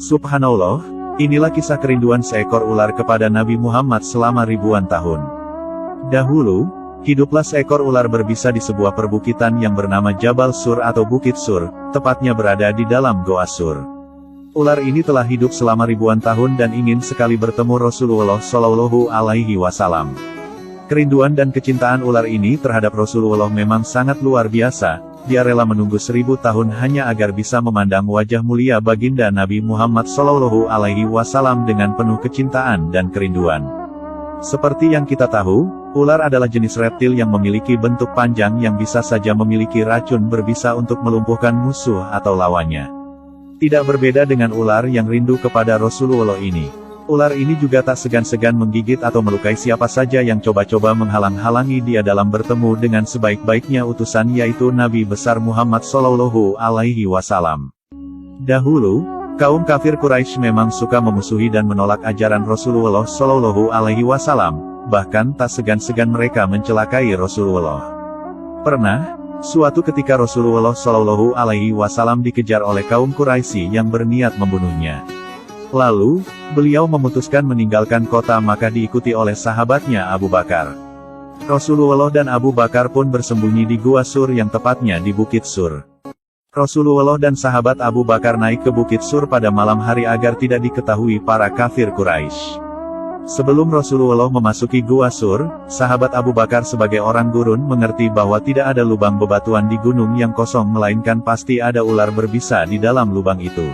Subhanallah, inilah kisah kerinduan seekor ular kepada Nabi Muhammad selama ribuan tahun. Dahulu, hiduplah seekor ular berbisa di sebuah perbukitan yang bernama Jabal Sur atau Bukit Sur, tepatnya berada di dalam Goa Sur. Ular ini telah hidup selama ribuan tahun dan ingin sekali bertemu Rasulullah Shallallahu Alaihi Wasallam. Kerinduan dan kecintaan ular ini terhadap Rasulullah memang sangat luar biasa. Dia rela menunggu 1000 tahun hanya agar bisa memandang wajah mulia baginda Nabi Muhammad Shallallahu Alaihi Wasallam dengan penuh kecintaan dan kerinduan. Seperti yang kita tahu, ular adalah jenis reptil yang memiliki bentuk panjang yang bisa saja memiliki racun berbisa untuk melumpuhkan musuh atau lawannya. Tidak berbeda dengan ular yang rindu kepada Rasulullah ini. Ular ini juga tak segan-segan menggigit atau melukai siapa saja yang coba-coba menghalang-halangi dia dalam bertemu dengan sebaik-baiknya utusan yaitu Nabi besar Muhammad Shallallahu Alaihi Wasallam. Dahulu, kaum kafir Quraisy memang suka memusuhi dan menolak ajaran Rasulullah Shallallahu Alaihi Wasallam, bahkan tak segan-segan mereka mencelakai Rasulullah. Pernah, suatu ketika Rasulullah Shallallahu Alaihi Wasallam dikejar oleh kaum Quraisy yang berniat membunuhnya. Lalu, beliau memutuskan meninggalkan kota Makkah diikuti oleh sahabatnya Abu Bakar. Rasulullah dan Abu Bakar pun bersembunyi di Gua Sur yang tepatnya di Bukit Sur. Rasulullah dan sahabat Abu Bakar naik ke Bukit Sur pada malam hari agar tidak diketahui para kafir Quraisy. Sebelum Rasulullah memasuki Gua Sur, sahabat Abu Bakar sebagai orang gurun mengerti bahwa tidak ada lubang bebatuan di gunung yang kosong melainkan pasti ada ular berbisa di dalam lubang itu.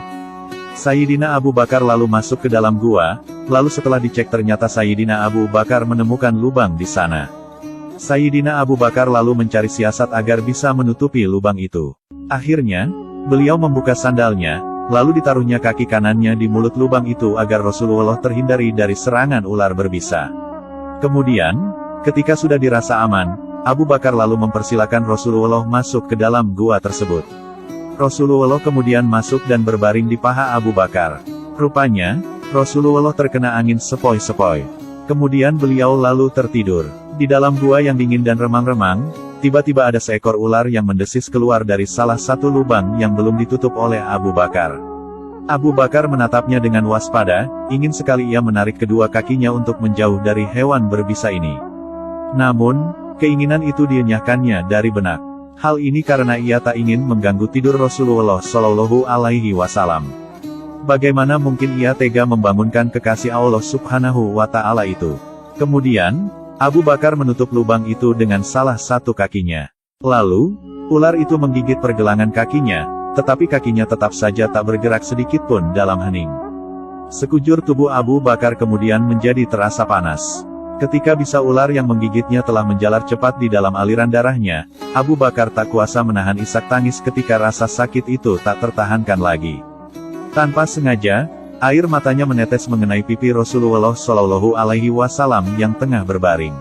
Sayyidina Abu Bakar lalu masuk ke dalam gua, lalu setelah dicek ternyata Sayyidina Abu Bakar menemukan lubang di sana. Sayyidina Abu Bakar lalu mencari siasat agar bisa menutupi lubang itu. Akhirnya, beliau membuka sandalnya, lalu ditaruhnya kaki kanannya di mulut lubang itu agar Rasulullah terhindari dari serangan ular berbisa. Kemudian, ketika sudah dirasa aman, Abu Bakar lalu mempersilakan Rasulullah masuk ke dalam gua tersebut. Rasulullah kemudian masuk dan berbaring di paha Abu Bakar. Rupanya, Rasulullah terkena angin sepoi-sepoi. Kemudian beliau lalu tertidur. Di dalam gua yang dingin dan remang-remang, tiba-tiba ada seekor ular yang mendesis keluar dari salah satu lubang yang belum ditutup oleh Abu Bakar. Abu Bakar menatapnya dengan waspada, ingin sekali ia menarik kedua kakinya untuk menjauh dari hewan berbisa ini. Namun, keinginan itu dienyahkannya dari benak. Hal ini karena ia tak ingin mengganggu tidur Rasulullah Shallallahu Alaihi Wasallam. Bagaimana mungkin ia tega membangunkan kekasih Allah Subhanahu wa Ta'ala itu? Kemudian, Abu Bakar menutup lubang itu dengan salah satu kakinya. Lalu, ular itu menggigit pergelangan kakinya, tetapi kakinya tetap saja tak bergerak sedikit pun dalam hening. Sekujur tubuh Abu Bakar kemudian menjadi terasa panas. Ketika bisa ular yang menggigitnya telah menjalar cepat di dalam aliran darahnya, Abu Bakar tak kuasa menahan isak tangis ketika rasa sakit itu tak tertahankan lagi. Tanpa sengaja, air matanya menetes mengenai pipi Rasulullah Shallallahu Alaihi Wasallam yang tengah berbaring.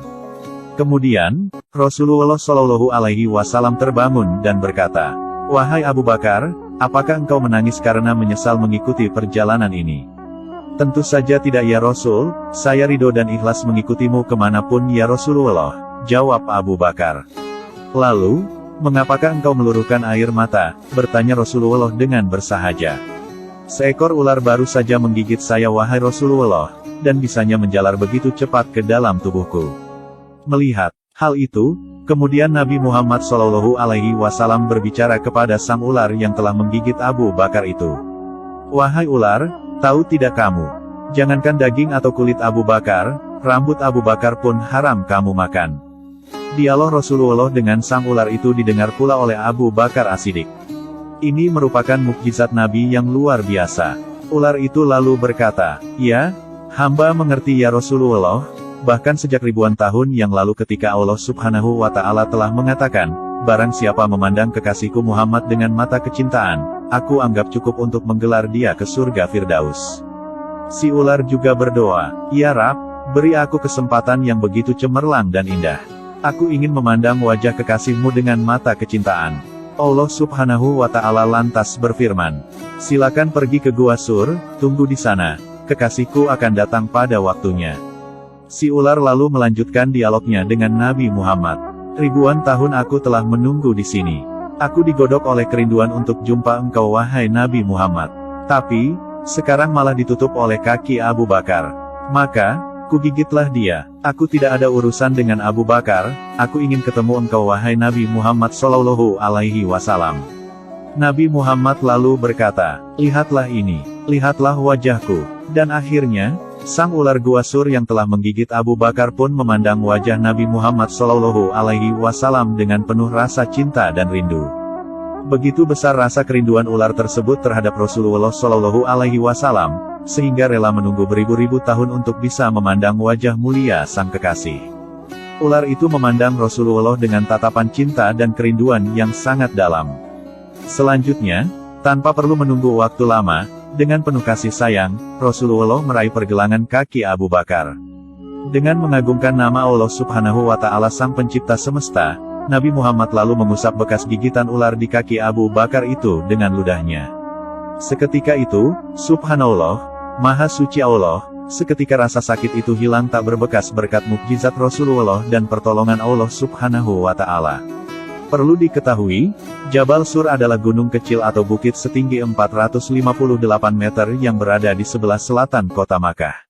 Kemudian, Rasulullah Shallallahu Alaihi Wasallam terbangun dan berkata, "Wahai Abu Bakar, apakah engkau menangis karena menyesal mengikuti perjalanan ini?" "Tentu saja tidak ya Rasul, saya ridho dan ikhlas mengikutimu kemanapun ya Rasulullah," jawab Abu Bakar. "Lalu, mengapakah engkau meluruhkan air mata?" bertanya Rasulullah dengan bersahaja. "Seekor ular baru saja menggigit saya wahai Rasulullah, dan bisanya menjalar begitu cepat ke dalam tubuhku." Melihat hal itu, kemudian Nabi Muhammad Shallallahu Alaihi Wasallam berbicara kepada sang ular yang telah menggigit Abu Bakar itu. "Wahai ular, tahu tidak kamu, jangankan daging atau kulit Abu Bakar, rambut Abu Bakar pun haram kamu makan." Dialog Rasulullah dengan sang ular itu didengar pula oleh Abu Bakar As-Siddiq. Ini merupakan mukjizat Nabi yang luar biasa. Ular itu lalu berkata, "Ya, hamba mengerti ya Rasulullah, bahkan sejak ribuan tahun yang lalu ketika Allah Subhanahu wa Ta'ala telah mengatakan, barang siapa memandang kekasihku Muhammad dengan mata kecintaan, aku anggap cukup untuk menggelar dia ke surga Firdaus." Si ular juga berdoa, "Ya Rab, beri aku kesempatan yang begitu cemerlang dan indah. Aku ingin memandang wajah kekasihmu dengan mata kecintaan." Allah Subhanahu wa Ta'ala lantas berfirman, "Silakan pergi ke Gua Sur, tunggu di sana, kekasihku akan datang pada waktunya." Si ular lalu melanjutkan dialognya dengan Nabi Muhammad. "Ribuan tahun aku telah menunggu di sini. Aku digodok oleh kerinduan untuk jumpa engkau wahai Nabi Muhammad. Tapi, Sekarang malah ditutup oleh kaki Abu Bakar. Maka, kugigitlah dia. Aku tidak ada urusan dengan Abu Bakar, aku ingin ketemu engkau wahai Nabi Muhammad Shallallahu Alaihi Wasallam. Nabi Muhammad lalu berkata, lihatlah ini, lihatlah wajahku. Dan akhirnya, sang ular gua sur yang telah menggigit Abu Bakar pun memandang wajah Nabi Muhammad Shallallahu Alaihi Wasallam dengan penuh rasa cinta dan rindu. Begitu besar rasa kerinduan ular tersebut terhadap Rasulullah Shallallahu Alaihi Wasallam, sehingga rela menunggu beribu-ribu tahun untuk bisa memandang wajah mulia sang kekasih. Ular itu memandang Rasulullah dengan tatapan cinta dan kerinduan yang sangat dalam. Selanjutnya, tanpa perlu menunggu waktu lama, dengan penuh kasih sayang, Rasulullah meraih pergelangan kaki Abu Bakar. Dengan mengagungkan nama Allah Subhanahu wa Ta'ala Sang Pencipta Semesta, Nabi Muhammad lalu mengusap bekas gigitan ular di kaki Abu Bakar itu dengan ludahnya. Seketika itu, Subhanallah, Maha Suci Allah, seketika rasa sakit itu hilang tak berbekas berkat mukjizat Rasulullah dan pertolongan Allah Subhanahu wa Ta'ala. Perlu diketahui, Jabal Sur adalah gunung kecil atau bukit setinggi 458 meter yang berada di sebelah selatan kota Makkah.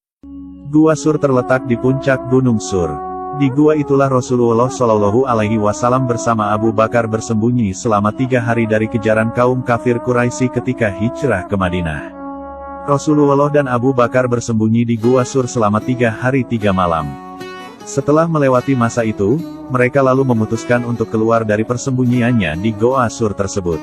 Gua Sur terletak di puncak Gunung Sur. Di gua itulah Rasulullah Shallallahu Alaihi Wasallam bersama Abu Bakar bersembunyi selama 3 hari dari kejaran kaum kafir Quraisy ketika hijrah ke Madinah. Rasulullah dan Abu Bakar bersembunyi di Gua Sur selama 3 hari 3 malam. Setelah melewati masa itu, mereka lalu memutuskan untuk keluar dari persembunyiannya di Goa Sur tersebut.